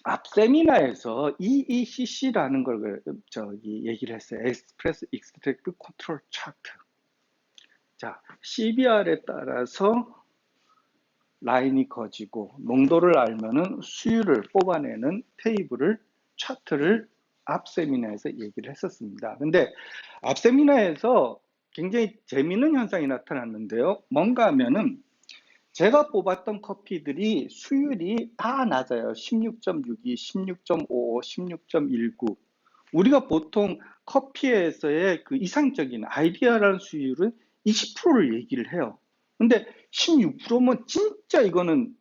앞 세미나에서 EECC라는 걸 얘기를 했어요. 에스프레소 익스트랙트 컨트롤 차트. 자, CBR에 따라서 라인이 커지고 농도를 알면은 수율을 뽑아내는 테이블을 차트를 앞 세미나에서 얘기를 했었습니다. 근데 앞 세미나에서 굉장히 재미있는 현상이 나타났는데요. 뭔가 하면은 제가 뽑았던 커피들이 수율이 다 낮아요. 16.62, 16.55, 16.19. 우리가 보통 커피에서의 그 이상적인 아이디어라는 수율은 20%를 얘기를 해요. 근데 16%면 진짜 이거는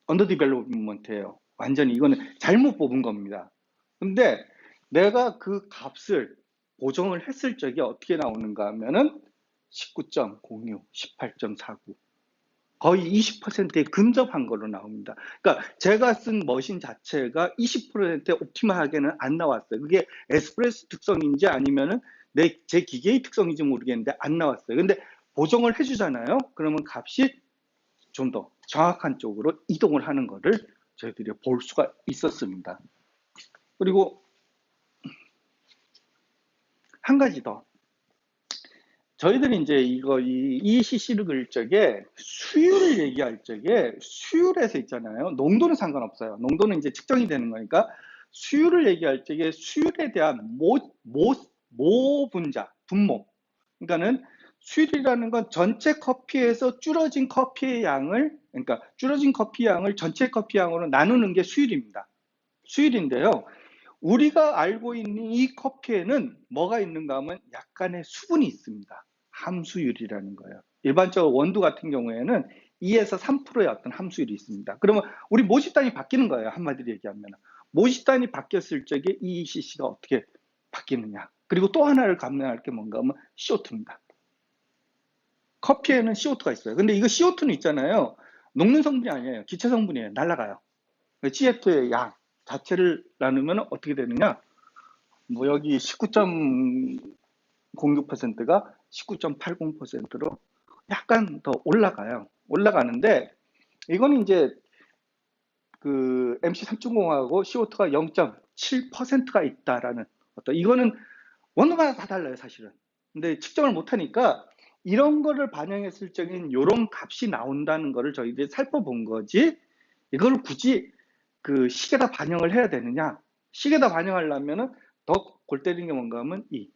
언더디벨롭먼트예요. 완전히 이거는 잘못 뽑은 겁니다. 근데 내가 그 값을 보정을 했을 적에 어떻게 나오는가 하면은 19.06, 18.49. 거의 20%에 근접한 걸로 나옵니다. 그러니까 제가 쓴 머신 자체가 20%에 옵티멀하게는 안 나왔어요. 그게 에스프레소 특성인지 아니면은 제 기계의 특성인지 모르겠는데 안 나왔어요. 근데 보정을 해주잖아요. 그러면 값이 좀 더 정확한 쪽으로 이동을 하는 거를 저희들이 볼 수가 있었습니다. 그리고 한 가지 더. 저희들이 이제 이 ECC를 그릴 적에 수율을 얘기할 적에 수율에서 있잖아요. 농도는 상관없어요. 농도는 이제 측정이 되는 거니까 수율을 얘기할 적에 수율에 대한 모분자, 분모. 그러니까는 수율이라는 건 전체 커피에서 줄어진 커피의 양을, 그러니까 줄어진 커피 양을 전체 커피 양으로 나누는 게 수율입니다. 수율인데요. 우리가 알고 있는 이 커피에는 뭐가 있는가 하면 약간의 수분이 있습니다. 함수율이라는 거예요. 일반적으로 원두 같은 경우에는 2에서 3%의 어떤 함수율이 있습니다. 그러면 우리 모집단이 바뀌는 거예요. 한마디로 얘기하면. 모집단이 바뀌었을 적에 EECC가 어떻게 바뀌느냐. 그리고 또 하나를 감내할 게 뭔가 하면 CO2입니다. 커피에는 CO2가 있어요. 근데 이거 CO2는 있잖아요. 녹는 성분이 아니에요. 기체 성분이에요. 날아가요. CF2의 양 자체를 나누면 어떻게 되느냐? 뭐 여기 19.06%가 19.80%로 약간 더 올라가요. 올라가는데 이거는 이제 그 MC3.0하고 CO2가 0.7%가 있다라는 어떤 이거는 원도마다 다 달라요, 사실은. 근데 측정을 못 하니까 이런 거를 반영했을 적엔 이런 값이 나온다는 거를 저희들이 살펴본 거지. 이걸 굳이 그 식에다 반영을 해야 되느냐? 식에다 반영하려면은 더 골 때리는 게 뭔가 하면 이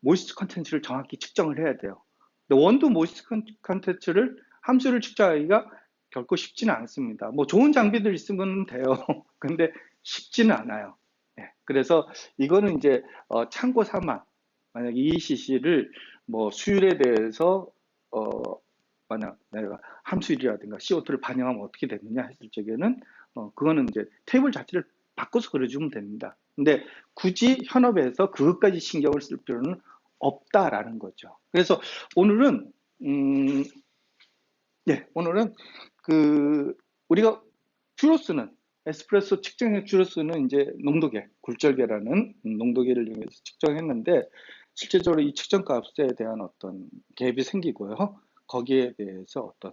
모이스트 컨텐츠를 정확히 측정을 해야 돼요. 근데 원두 모이스트 컨텐츠를 함수를 측정하기가 결코 쉽지는 않습니다. 뭐 좋은 장비들 있으면 돼요. 근데 쉽지는 않아요. 네, 그래서 이거는 이제 참고 삼아 만약 EECC를 뭐 수율에 대해서 만약 내가 함수율이라든가 CO2를 반영하면 어떻게 되느냐 했을 적에는 그거는 이제 테이블 자체를 바꿔서 그려주면 됩니다. 근데 굳이 현업에서 그것까지 신경을 쓸 필요는 없다라는 거죠. 그래서 오늘은 오늘은 그 우리가 주로 쓰는 에스프레소 측정에 주로 쓰는 이제 농도계, 굴절계라는 농도계를 이용해서 측정했는데 실제적으로 이 측정값에 대한 어떤 갭이 생기고요. 거기에 대해서 어떤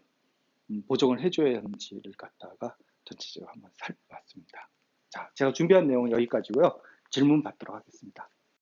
보정을 해줘야 하는지를 갖다가 전체적으로 한번 살펴봤습니다. 자, 제가 준비한 내용은 여기까지고요. 질문 받도록 하겠습니다.